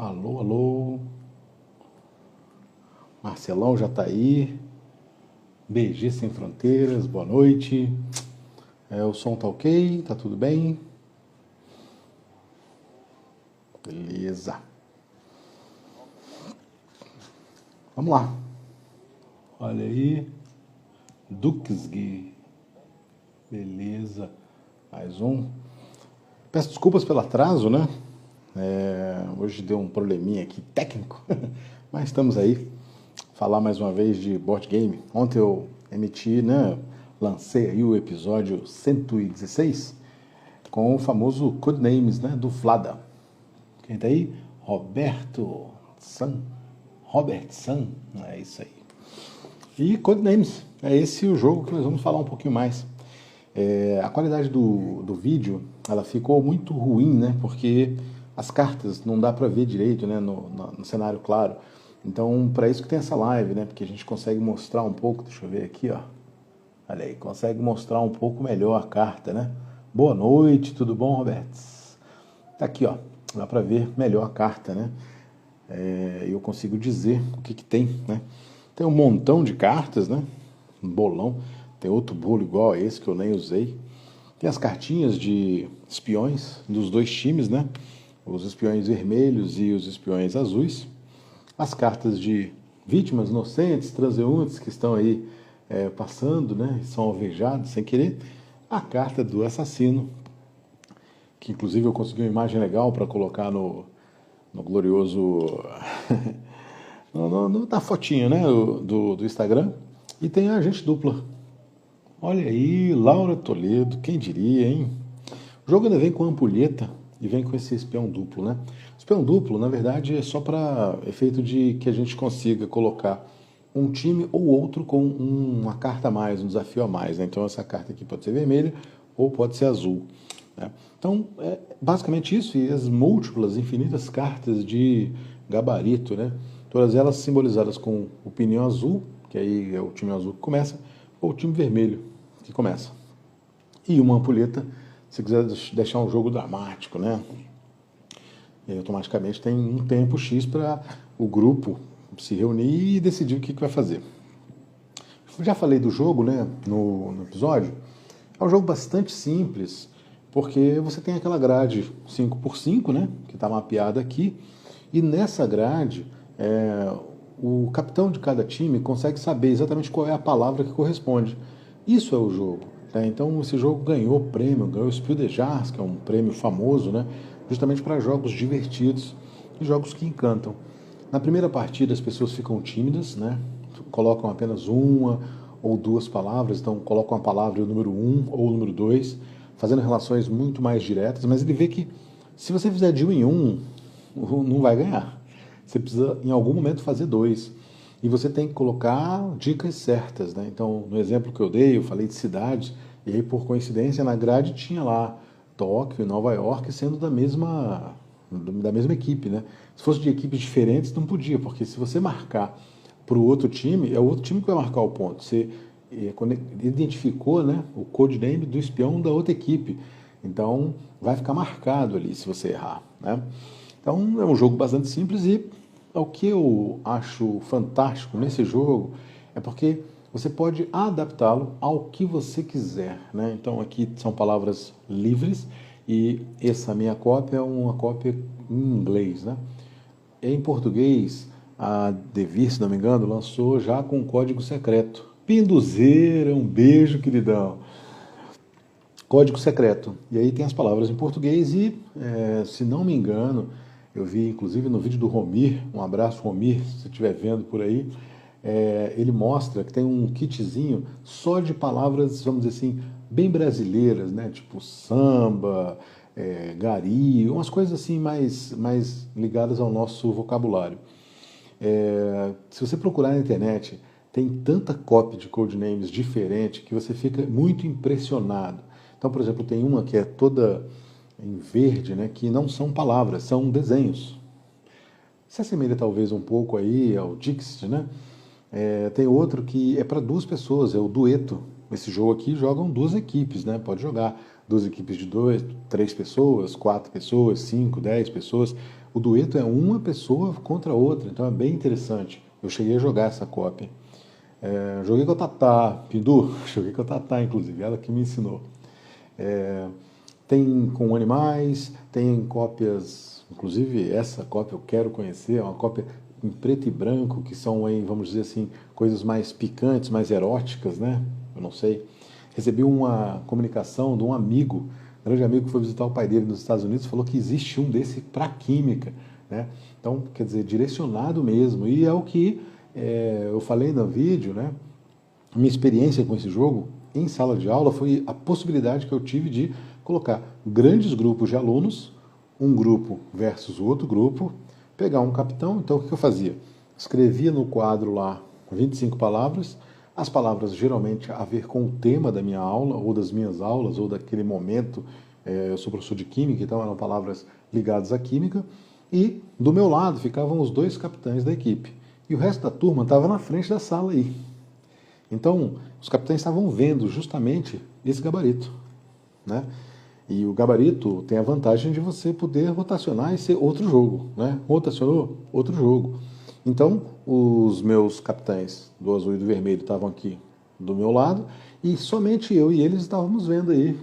Alô, alô. Marcelão já tá aí. BG Sem Fronteiras, boa noite. O som tá ok? Tá tudo bem? Beleza. Vamos lá. Olha aí. Duxg. Beleza. Mais um. Peço desculpas pelo atraso, né? Hoje deu um probleminha aqui técnico, mas estamos aí. Falar mais uma vez de board game. Ontem eu emiti, né? Lancei aí o episódio 116 com o famoso Codenames, né? Do Flada. Quem tá aí? Robert San. É isso aí. E Codenames. É esse o jogo que nós vamos falar um pouquinho mais. A qualidade do vídeo, ela ficou muito ruim, né? Porque as cartas não dá para ver direito, né? No cenário claro. Então, para isso que tem essa live, né? Porque a gente consegue mostrar um pouco, deixa eu ver aqui, ó. Olha aí, consegue mostrar um pouco melhor a carta, né? Boa noite, tudo bom, Roberts? Tá aqui, ó. Dá para ver melhor a carta, né? Eu consigo dizer o que tem, né? Tem um montão de cartas, né? Um bolão. Tem outro bolo igual a esse que eu nem usei. Tem as cartinhas de espiões dos dois times, né? Os espiões vermelhos e os espiões azuis. As cartas de vítimas inocentes, transeuntes que estão aí passando, né? São alvejados sem querer. A carta do assassino, que inclusive eu consegui uma imagem legal para colocar no glorioso... na fotinha, né? Do Instagram. E tem a agente dupla. Olha aí, Laura Toledo, quem diria, hein? O jogo ainda vem com ampulheta e vem com esse espião duplo, né? O espião duplo, na verdade, é só para efeito de que a gente consiga colocar um time ou outro com uma carta a mais, um desafio a mais, né? Então essa carta aqui pode ser vermelha ou pode ser azul, né? Então, basicamente isso, e as múltiplas, infinitas cartas de gabarito, né? Todas elas simbolizadas com o pininho azul, que aí é o time azul que começa, ou o time vermelho que começa. E uma ampulheta, se quiser deixar um jogo dramático, né? E aí, automaticamente tem um tempo X para o grupo se reunir e decidir o que vai fazer. Eu já falei do jogo, né, no episódio. É um jogo bastante simples, porque você tem aquela grade 5x5, né, que está mapeada aqui, e nessa grade o capitão de cada time consegue saber exatamente qual é a palavra que corresponde. Isso é o jogo, né? Então esse jogo ganhou prêmio, ganhou o Spiel des Jahres, que é um prêmio famoso, né? Justamente para jogos divertidos e jogos que encantam. Na primeira partida as pessoas ficam tímidas, né? Colocam apenas uma ou duas palavras, então colocam a palavra o número 1 ou o número 2, fazendo relações muito mais diretas, mas ele vê que se você fizer de 1 em 1, não vai ganhar. Você precisa em algum momento fazer 2. E você tem que colocar dicas certas, né? Então, no exemplo que eu dei, eu falei de cidades, e aí, por coincidência, na grade tinha lá Tóquio e Nova York sendo da mesma equipe, né? Se fosse de equipes diferentes, não podia, porque se você marcar para o outro time, é o outro time que vai marcar o ponto. Você identificou, né, o codename do espião da outra equipe. Então, vai ficar marcado ali se você errar, né? Então, é um jogo bastante simples e o que eu acho fantástico nesse jogo é porque você pode adaptá-lo ao que você quiser, né? Então aqui são palavras livres e essa minha cópia é uma cópia em inglês, né? Em português, a Devir, se não me engano, lançou já com código secreto. Pinduzeira, um beijo, queridão. Código secreto. E aí tem as palavras em português e, se não me engano, eu vi, inclusive, no vídeo do Romir, um abraço, Romir, se você estiver vendo por aí, ele mostra que tem um kitzinho só de palavras, vamos dizer assim, bem brasileiras, né? Tipo samba, gari, umas coisas assim mais ligadas ao nosso vocabulário. Se você procurar na internet, tem tanta cópia de codenames diferente que você fica muito impressionado. Então, por exemplo, tem uma que é toda em verde, né, que não são palavras, são desenhos. Se assemelha talvez um pouco aí ao Dixit, né? Tem outro que é para duas pessoas, é o dueto. Esse jogo aqui jogam duas equipes, né? Pode jogar duas equipes de 2, 3 pessoas, 4 pessoas, 5, 10 pessoas. O dueto é uma pessoa contra outra, então é bem interessante. Eu cheguei a jogar essa cópia. Joguei com a Tatá, Pindu, joguei com a Tatá, inclusive, ela que me ensinou. Tem com animais, tem cópias, inclusive essa cópia eu quero conhecer, é uma cópia em preto e branco, que são, aí, vamos dizer assim, coisas mais picantes, mais eróticas, né? Eu não sei. Recebi uma comunicação de um amigo, um grande amigo que foi visitar o pai dele nos Estados Unidos, falou que existe um desse para química, né? Então, quer dizer, direcionado mesmo. E é o que eu falei no vídeo, né? Minha experiência com esse jogo em sala de aula foi a possibilidade que eu tive de colocar grandes grupos de alunos, um grupo versus o outro grupo, pegar um capitão. Então, o que eu fazia? Escrevia no quadro lá 25 palavras, as palavras geralmente a ver com o tema da minha aula, ou das minhas aulas, ou daquele momento. Eu sou professor de química, então eram palavras ligadas à química, e do meu lado ficavam os dois capitães da equipe. E o resto da turma estava na frente da sala aí. Então, os capitães estavam vendo justamente esse gabarito, né? E o gabarito tem a vantagem de você poder rotacionar e ser outro jogo, né? Rotacionou, outro jogo. Então, os meus capitães do azul e do vermelho estavam aqui do meu lado e somente eu e eles estávamos vendo aí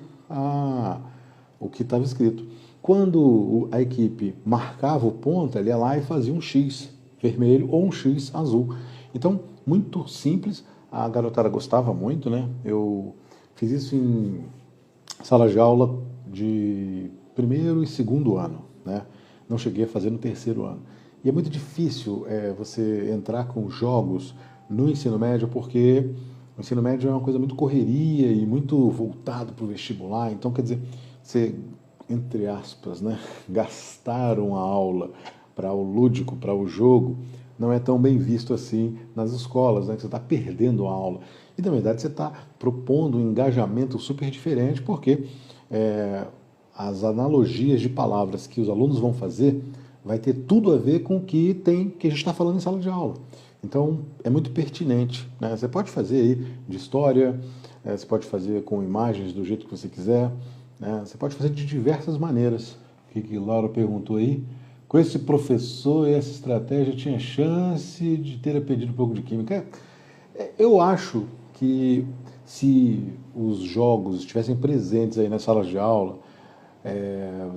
o que estava escrito. Quando a equipe marcava o ponto, ela ia lá e fazia um X vermelho ou um X azul. Então, muito simples. A garotada gostava muito, né? Eu fiz isso em sala de aula de primeiro e segundo ano, né? Não cheguei a fazer no terceiro ano. E é muito difícil você entrar com jogos no ensino médio, porque o ensino médio é uma coisa muito correria e muito voltado para o vestibular. Então, quer dizer, você, entre aspas, né, gastaram a aula para o lúdico, para o jogo, não é tão bem visto assim nas escolas, né? Que você está perdendo a aula. E, na verdade, você está propondo um engajamento super diferente, porque as analogias de palavras que os alunos vão fazer vai ter tudo a ver com o que a gente está falando em sala de aula. Então, é muito pertinente, né? Você pode fazer aí de história, você pode fazer com imagens do jeito que você quiser, né? Você pode fazer de diversas maneiras. O que Laura perguntou aí? Com esse professor e essa estratégia tinha chance de ter aprendido um pouco de química? Eu acho que se os jogos estivessem presentes aí nas salas de aula,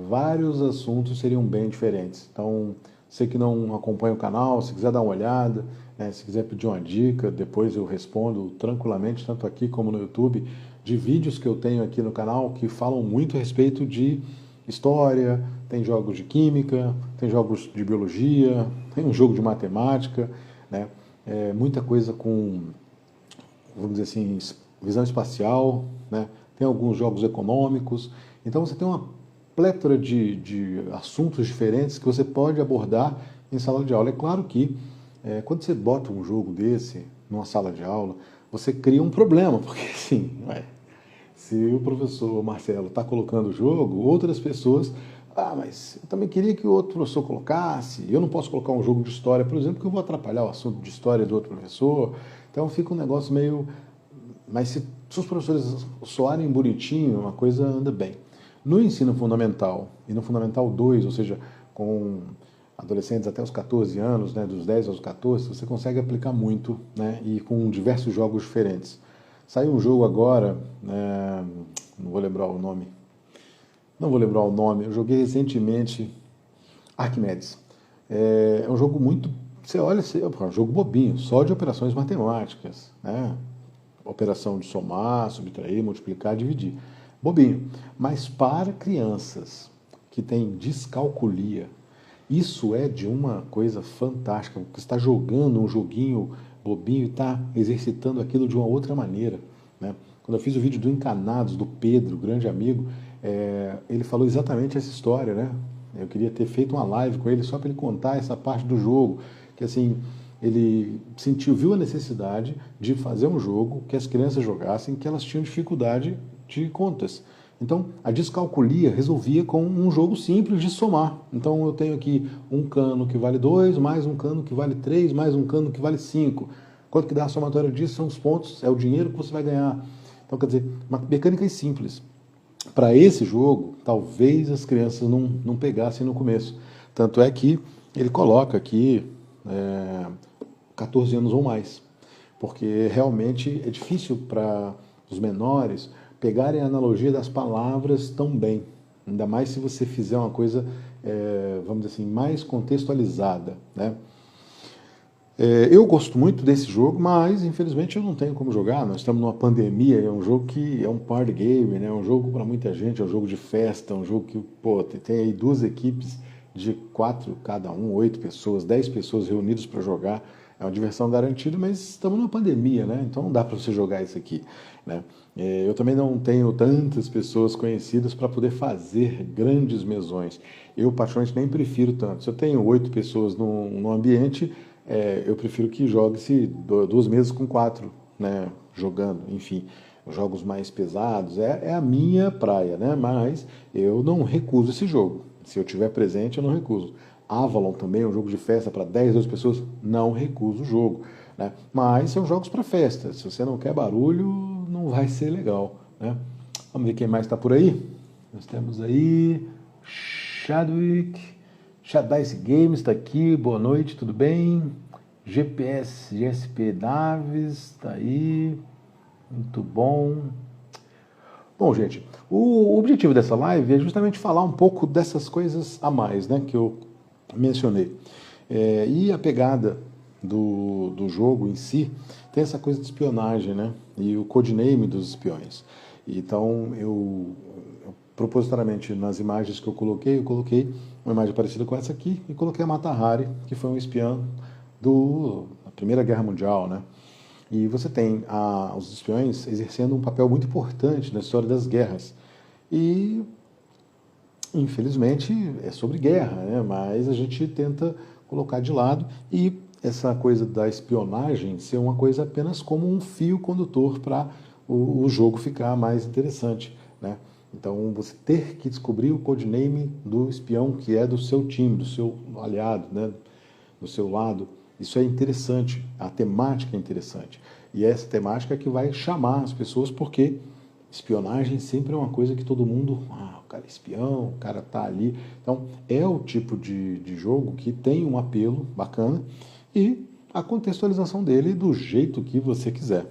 vários assuntos seriam bem diferentes. Então, você que não acompanha o canal, se quiser dar uma olhada, se quiser pedir uma dica, depois eu respondo tranquilamente, tanto aqui como no YouTube, de vídeos que eu tenho aqui no canal que falam muito a respeito de história, tem jogos de química, tem jogos de biologia, tem um jogo de matemática, né? Muita coisa com, vamos dizer assim, visão espacial, né? Tem alguns jogos econômicos. Então você tem uma plétora de assuntos diferentes que você pode abordar em sala de aula. É claro que quando você bota um jogo desse numa sala de aula, você cria um problema, porque assim, se o professor Marcelo está colocando o jogo, outras pessoas, mas eu também queria que o outro professor colocasse, eu não posso colocar um jogo de história, por exemplo, porque eu vou atrapalhar o assunto de história do outro professor, então fica um negócio meio... Mas se os professores soarem bonitinho, a coisa anda bem. No ensino fundamental e no Fundamental 2, ou seja, com adolescentes até os 14 anos, né, dos 10 aos 14, você consegue aplicar muito, né, e com diversos jogos diferentes. Saiu um jogo agora, não vou lembrar o nome, eu joguei recentemente Arquimedes. É um jogo muito, você olha, é um jogo bobinho, só de operações matemáticas, né? Operação de somar, subtrair, multiplicar, dividir. Bobinho. Mas para crianças que têm descalculia, isso é de uma coisa fantástica. Você está jogando um joguinho bobinho e está exercitando aquilo de uma outra maneira, né? Quando eu fiz o vídeo do Encanados, do Pedro, grande amigo, ele falou exatamente essa história, né? Eu queria ter feito uma live com ele só para ele contar essa parte do jogo, que assim, ele viu a necessidade de fazer um jogo que as crianças jogassem, que elas tinham dificuldade de contas. Então, a descalculia resolvia com um jogo simples de somar. Então, eu tenho aqui um cano que vale 2, mais um cano que vale 3, mais um cano que vale 5. Quanto que dá a somatória disso? São os pontos, é o dinheiro que você vai ganhar. Então, quer dizer, uma mecânica simples. Para esse jogo, talvez as crianças não pegassem no começo. Tanto é que ele coloca aqui 14 anos ou mais, porque realmente é difícil para os menores pegarem a analogia das palavras tão bem, ainda mais se você fizer uma coisa, vamos dizer assim, mais contextualizada, né? Eu gosto muito desse jogo, mas infelizmente eu não tenho como jogar. Nós estamos numa pandemia, é um jogo que é um party game, né? É um jogo para muita gente, é um jogo de festa, é um jogo que, pô, tem aí duas equipes de 4 cada um, 8 pessoas, 10 pessoas reunidas para jogar. É uma diversão garantida, mas estamos numa pandemia, né? Então não dá para você jogar isso aqui, né? Eu também não tenho tantas pessoas conhecidas para poder fazer grandes mesões. Eu, particularmente, nem prefiro tanto. Se eu tenho 8 pessoas num ambiente, eu prefiro que jogue-se 2 mesas com 4, né, jogando, enfim, jogos mais pesados, é a minha praia, né, mas eu não recuso esse jogo, se eu tiver presente eu não recuso. Avalon também é um jogo de festa para 10, 12 pessoas, não recuso o jogo, né, mas são jogos para festa, se você não quer barulho, não vai ser legal, né. Vamos ver quem mais está por aí. Nós temos aí Chadwick, Shadice Games está aqui, boa noite, tudo bem? GPS, GSP Naves, está aí, muito bom. Bom, gente, o objetivo dessa live é justamente falar um pouco dessas coisas a mais, né, que eu mencionei. E a pegada do jogo em si tem essa coisa de espionagem, né, e o codename dos espiões. Então, propositadamente nas imagens que eu coloquei uma imagem parecida com essa aqui e coloquei a Mata Hari, que foi um espião da Primeira Guerra Mundial, né? E você tem os espiões exercendo um papel muito importante na história das guerras. E, infelizmente, é sobre guerra, né? Mas a gente tenta colocar de lado e essa coisa da espionagem ser uma coisa apenas como um fio condutor para o jogo ficar mais interessante, né? Então, você ter que descobrir o codename do espião que é do seu time, do seu aliado, né, do seu lado, isso é interessante, a temática é interessante. E é essa temática que vai chamar as pessoas, porque espionagem sempre é uma coisa que todo mundo, o cara é espião, o cara tá ali. Então, é o tipo de jogo que tem um apelo bacana e a contextualização dele do jeito que você quiser.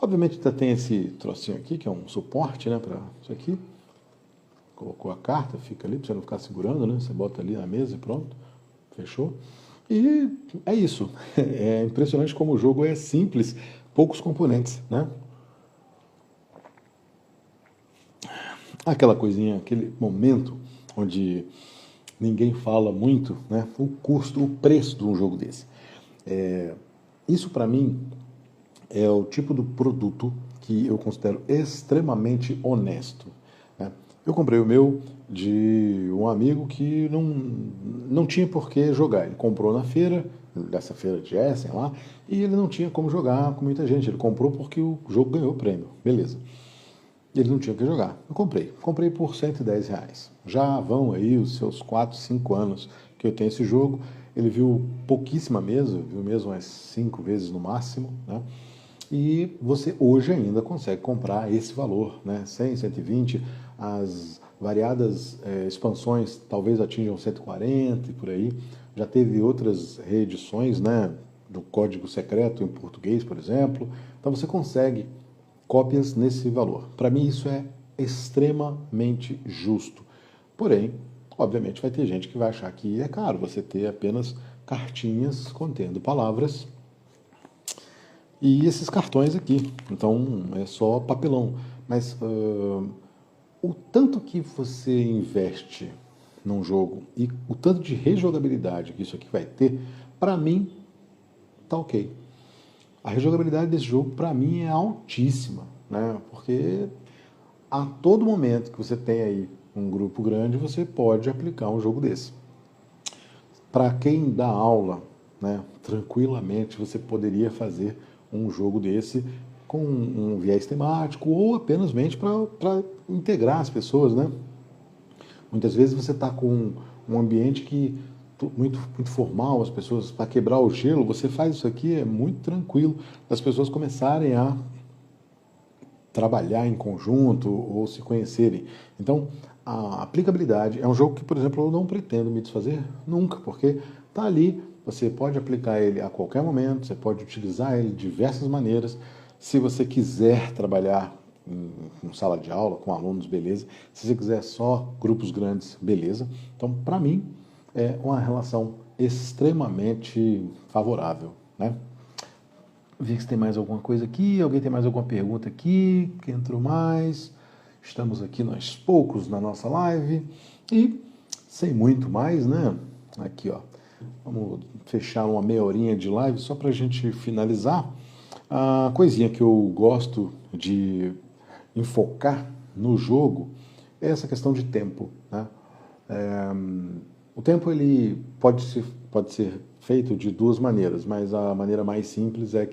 Obviamente ainda tem esse trocinho aqui, que é um suporte, né, para isso aqui. Colocou a carta, fica ali, para você não ficar segurando, né? Você bota ali na mesa e pronto, fechou. E é isso. É impressionante como o jogo é simples, poucos componentes, né? Aquela coisinha, aquele momento onde ninguém fala muito, né? O custo, o preço de um jogo desse. Isso para mim é o tipo do produto que eu considero extremamente honesto, né? Eu comprei o meu de um amigo que não tinha por que jogar. Ele comprou na feira, dessa feira de Essen lá, e ele não tinha como jogar com muita gente. Ele comprou porque o jogo ganhou o prêmio, beleza. Ele não tinha o que jogar. Eu comprei por R$ 110. Já vão aí os seus 4, 5 anos que eu tenho esse jogo. Ele viu pouquíssima mesa, viu mesmo umas 5 vezes no máximo, né? E você hoje ainda consegue comprar esse valor, né? 100, 120, as variadas expansões talvez atinjam 140 e por aí. Já teve outras reedições, né, do Código Secreto em português, por exemplo. Então você consegue cópias nesse valor. Para mim isso é extremamente justo. Porém, obviamente vai ter gente que vai achar que é caro você ter apenas cartinhas contendo palavras e esses cartões aqui. Então é só papelão. Mas o tanto que você investe num jogo e o tanto de rejogabilidade que isso aqui vai ter, para mim, tá ok. A rejogabilidade desse jogo, para mim, é altíssima, né? Porque a todo momento que você tem aí um grupo grande, você pode aplicar um jogo desse. Para quem dá aula, né, tranquilamente você poderia fazer um jogo desse com um viés temático ou apenas para integrar as pessoas, né? Muitas vezes você está com um ambiente que muito formal, as pessoas, para quebrar o gelo, você faz isso aqui, é muito tranquilo, as pessoas começarem a trabalhar em conjunto ou se conhecerem. Então, a aplicabilidade. É um jogo que, por exemplo, eu não pretendo me desfazer nunca, porque está ali, você pode aplicar ele a qualquer momento, você pode utilizar ele de diversas maneiras. Se você quiser trabalhar em sala de aula, com alunos, beleza. Se você quiser só grupos grandes, beleza. Então, para mim, é uma relação extremamente favorável, né? Ver se tem mais alguma coisa aqui. Alguém tem mais alguma pergunta aqui? Que entrou mais? Estamos aqui nós poucos na nossa live. E sem muito mais, né? Aqui, ó. Vamos fechar uma meia horinha de live só para a gente finalizar. A coisinha que eu gosto de enfocar no jogo é essa questão de tempo, né? O tempo ele pode ser feito de duas maneiras, mas a maneira mais simples é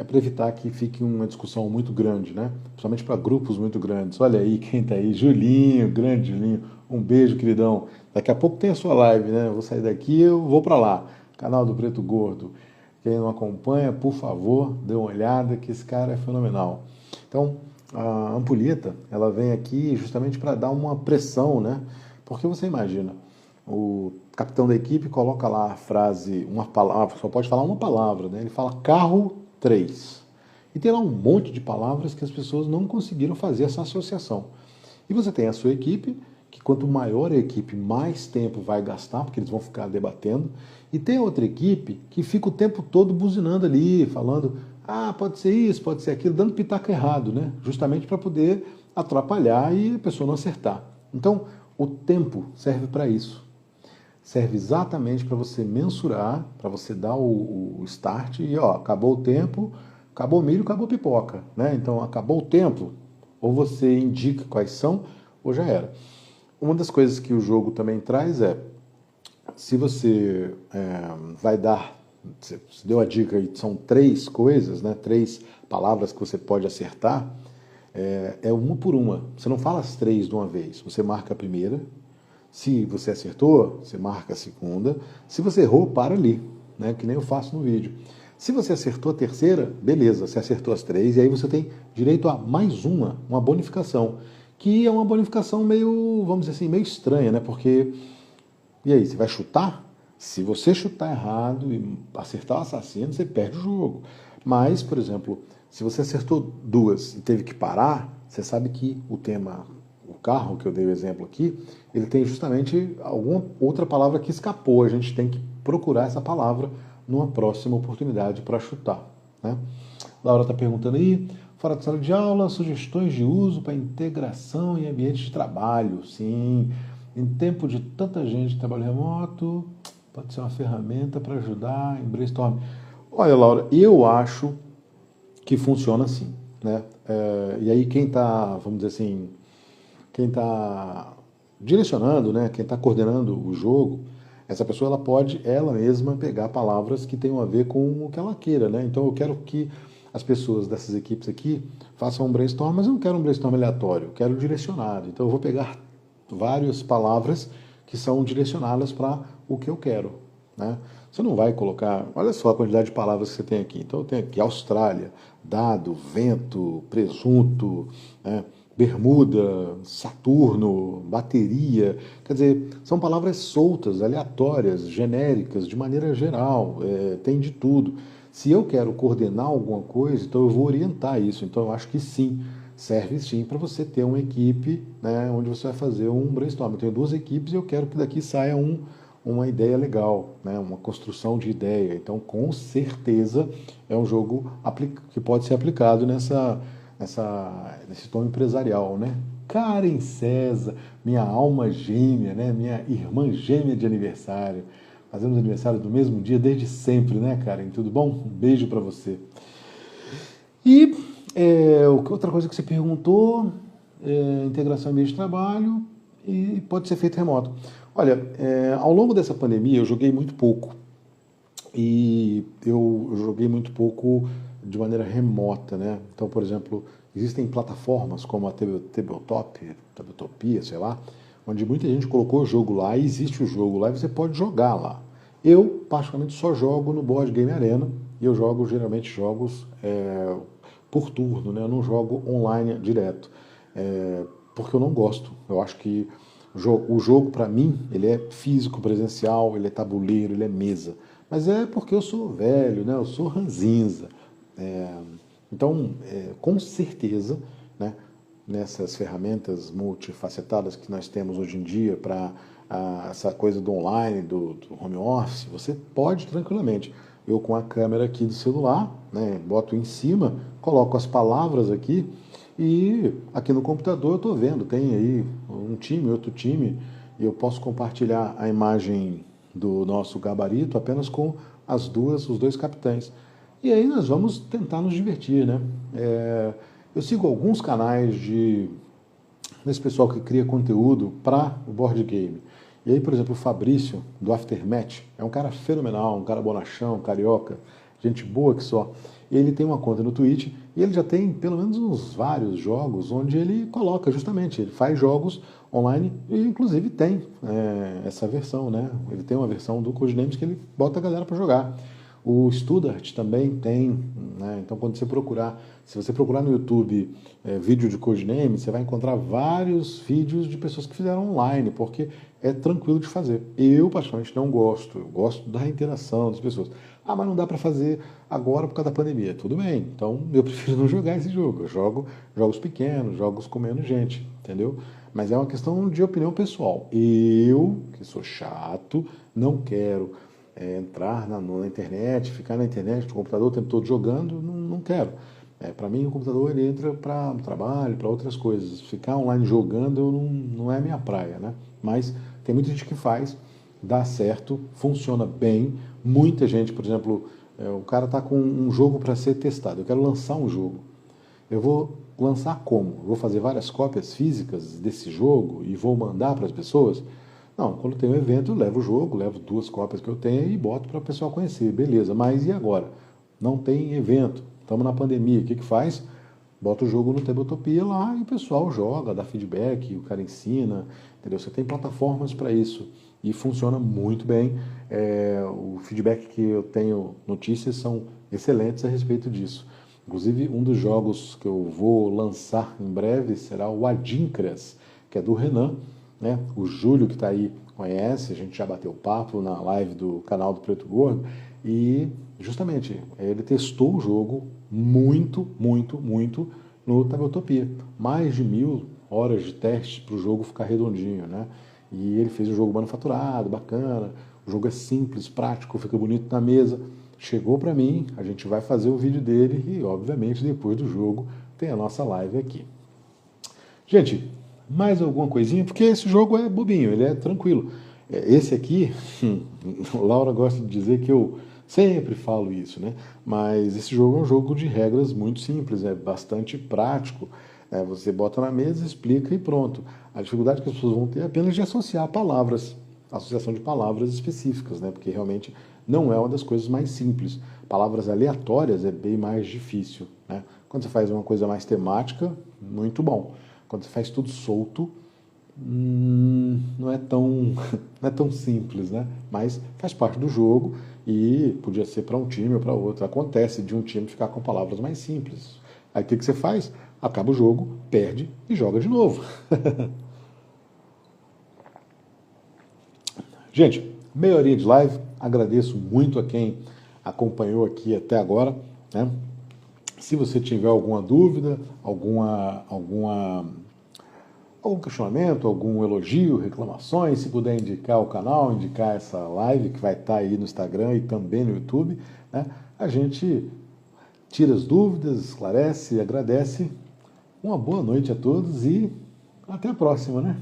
para evitar que fique uma discussão muito grande, né? Principalmente para grupos muito grandes. Olha aí quem está aí, Julinho, grande Julinho, um beijo, queridão. Daqui a pouco tem a sua live, né? Eu vou sair daqui, eu vou para lá. Canal do Preto Gordo. Quem não acompanha, por favor, dê uma olhada, que esse cara é fenomenal. Então, a ampulheta, ela vem aqui justamente para dar uma pressão, né? Porque você imagina, o capitão da equipe coloca lá a frase, uma palavra, só pode falar uma palavra, né? Ele fala carro 3. E tem lá um monte de palavras que as pessoas não conseguiram fazer essa associação. E você tem a sua equipe, que quanto maior a equipe, mais tempo vai gastar, porque eles vão ficar debatendo. E tem outra equipe que fica o tempo todo buzinando ali, falando, pode ser isso, pode ser aquilo, dando pitaco errado, né? Justamente para poder atrapalhar e a pessoa não acertar. Então, o tempo serve para isso. Serve exatamente para você mensurar, para você dar o start e, ó, acabou o tempo, acabou o milho, acabou a pipoca, né? Então, acabou o tempo, ou você indica quais são, ou já era. Uma das coisas que o jogo também traz é, se você vai dar, você deu a dica aí, são 3 coisas, né? 3 palavras que você pode acertar, é uma por uma. Você não fala as 3 de uma vez, você marca a primeira. Se você acertou, você marca a segunda. Se você errou, para ali, né? Que nem eu faço no vídeo. Se você acertou a terceira, beleza, você acertou as 3, e aí você tem direito a mais uma bonificação, que é uma bonificação meio, vamos dizer assim, meio estranha, né? Porque, e aí, você vai chutar? Se você chutar errado e acertar o assassino, você perde o jogo. Mas, por exemplo, se você acertou 2 e teve que parar, você sabe que o tema, o carro, que eu dei o exemplo aqui, ele tem justamente alguma outra palavra que escapou. A gente tem que procurar essa palavra numa próxima oportunidade para chutar, né? Laura está perguntando aí, fora da sala de aula, sugestões de uso para integração em ambiente de trabalho. Sim, em tempo de tanta gente de trabalho remoto, pode ser uma ferramenta para ajudar em brainstorming. Olha, Laura, eu acho que funciona assim, né? E aí quem está, vamos dizer assim, quem está direcionando, né, quem está coordenando o jogo, essa pessoa ela pode ela mesma pegar palavras que tenham a ver com o que ela queira, né? Então eu quero que as pessoas dessas equipes aqui façam um brainstorm, mas eu não quero um brainstorm aleatório, eu quero direcionado. Então eu vou pegar várias palavras que são direcionadas para o que eu quero, né? Você não vai colocar, olha só a quantidade de palavras que você tem aqui. Então eu tenho aqui Austrália, dado, vento, presunto, né? Bermuda, Saturno, bateria, quer dizer, são palavras soltas, aleatórias, genéricas, de maneira geral, tem de tudo. Se eu quero coordenar alguma coisa, então eu vou orientar isso. Então eu acho que sim, serve sim para você ter uma equipe, né, onde você vai fazer um brainstorm. Eu tenho 2 equipes e eu quero que daqui saia uma ideia legal, né, uma construção de ideia. Então, com certeza, é um jogo que pode ser aplicado nesse tom empresarial, né? Karen César, minha alma gêmea, né? Minha irmã gêmea de aniversário. Fazemos aniversário no mesmo dia desde sempre, né, Karen? Tudo bom? Um beijo para você. E outra coisa que você perguntou, integração em ambiente de trabalho e pode ser feito remoto. Olha, ao longo dessa pandemia eu joguei muito pouco. E eu joguei muito pouco de maneira remota, né? Então, por exemplo, existem plataformas como a Tabletopia, sei lá, onde muita gente colocou o jogo lá e existe o jogo lá e você pode jogar lá. Eu, particularmente, só jogo no Board Game Arena e eu jogo geralmente jogos por turno, né? Eu não jogo online direto. porque eu não gosto. Eu acho que o jogo, para mim, ele é físico, presencial, ele é tabuleiro, ele é mesa. Mas é porque eu sou velho, né? Eu sou ranzinza. É, então, com certeza, né, nessas ferramentas multifacetadas que nós temos hoje em dia para essa coisa do online, do home office, você pode tranquilamente. Eu com a câmera aqui do celular, né, boto em cima, coloco as palavras aqui e aqui no computador eu estou vendo, tem aí um time, outro time, e eu posso compartilhar a imagem do nosso gabarito apenas com os dois capitães. E aí nós vamos tentar nos divertir, né? Eu sigo alguns canais desse pessoal que cria conteúdo para o board game. E aí, por exemplo, o Fabrício, do Aftermath, é um cara fenomenal, um cara bonachão, carioca, gente boa que só. Ele tem uma conta no Twitch e ele já tem pelo menos uns vários jogos onde ele coloca justamente, ele faz jogos online e inclusive tem essa versão, né? Ele tem uma versão do Codenames que ele bota a galera para jogar. O Studart também tem, né? Então quando você procurar, se você procurar no YouTube vídeo de Codenames, você vai encontrar vários vídeos de pessoas que fizeram online, porque é tranquilo de fazer. Eu, particularmente, não gosto. Eu gosto da interação das pessoas. Ah, mas não dá para fazer agora por causa da pandemia. Tudo bem, então eu prefiro não jogar esse jogo. Eu jogo jogos pequenos, jogos com menos gente, entendeu? Mas é uma questão de opinião pessoal. Eu, que sou chato, não quero entrar na internet, ficar na internet, no computador o tempo todo jogando, não quero. Para mim, o computador ele entra para o trabalho, para outras coisas. Ficar online jogando não é minha praia, né? Mas tem muita gente que faz, dá certo, funciona bem. Muita gente, por exemplo, o cara está com um jogo para ser testado. Eu quero lançar um jogo. Eu vou lançar como? Eu vou fazer várias cópias físicas desse jogo e vou mandar para as pessoas? Não, quando tem um evento, eu levo o jogo, levo 2 cópias que eu tenho e boto para o pessoal conhecer. Beleza, mas e agora? Não tem evento, estamos na pandemia, o que faz? Bota o jogo no Tabletopia lá e o pessoal joga, dá feedback, o cara ensina, entendeu? Você tem plataformas para isso e funciona muito bem. O feedback que eu tenho, notícias são excelentes a respeito disso. Inclusive, um dos jogos que eu vou lançar em breve será o Adinkras, que é do Renan, né? O Júlio que está aí conhece, a gente já bateu papo na live do canal do Preto Gordo e justamente ele testou o jogo muito no Tabletopia. Mais de 1000 horas de teste para o jogo ficar redondinho, né? E ele fez um jogo manufaturado, bacana, o jogo é simples, prático, fica bonito na mesa. Chegou para mim, a gente vai fazer o vídeo dele e, obviamente, depois do jogo tem a nossa live aqui. Gente, mais alguma coisinha? Porque esse jogo é bobinho, ele é tranquilo. Esse aqui, Laura gosta de dizer que eu sempre falo isso, né? Mas esse jogo é um jogo de regras muito simples, é bastante prático. Você bota na mesa, explica e pronto. A dificuldade que as pessoas vão ter é apenas de associar palavras, associação de palavras específicas, né? Porque realmente não é uma das coisas mais simples. Palavras aleatórias é bem mais difícil, né? Quando você faz uma coisa mais temática, muito bom. Quando você faz tudo solto, não é tão simples, né? Mas faz parte do jogo e podia ser para um time ou para outro. Acontece de um time ficar com palavras mais simples. Aí o que você faz? Acaba o jogo, perde e joga de novo. Gente, meia horinha de live. Agradeço muito a quem acompanhou aqui até agora, né? Se você tiver alguma dúvida, algum questionamento, algum elogio, reclamações, se puder indicar o canal, indicar essa live que vai estar aí no Instagram e também no YouTube, né? A gente tira as dúvidas, esclarece, agradece. Uma boa noite a todos e até a próxima, né?